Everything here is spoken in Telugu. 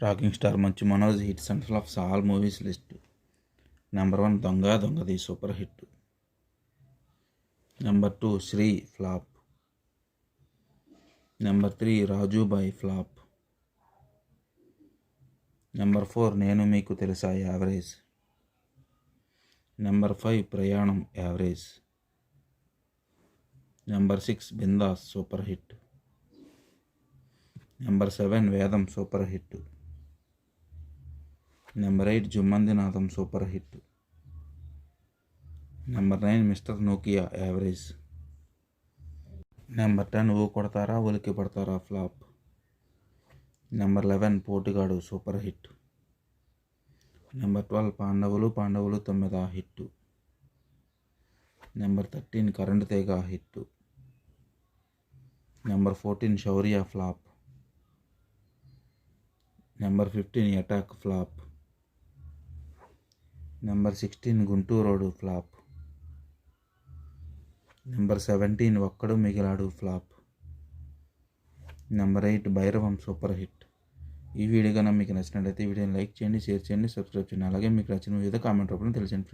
Rocking star Manchu Manoj hits and flops all movies list. Number 1 Dongadi super hit. Number 2 Sri flop. Number 3 Rajubhai flop. Number 4 Nenu Meeku Telusa average. Number 5 Prayanam average. Number 6 Bindaas super hit. Number 7 Vedam super hit. Number 8 Jhummandinaadam super hit. Number 9 mister Nokia average. Number 10 Oo Kodathara Ulikki Padathara flop. Number 11 Potugadu super hit. Number 12 Pandavulu 9 hit. Number 13 current Teega hit. Number 14 Shourya flop. Number 15 attack flop. Number 16 Gunturodu flop. Number 17 Okkadu Migiladu flop. Number 8 Bhairavam super hit. ఈ వీడియో కనుక మీకు నచ్చినట్లయితే వీడియోని లైక్ చేయండి, షేర్ చేయండి, సబ్స్క్రైబ్ చేయండి. అలాగే మీకు నచ్చిన వివిధ కామెంట్ రూపంలో తెలియజేయండి.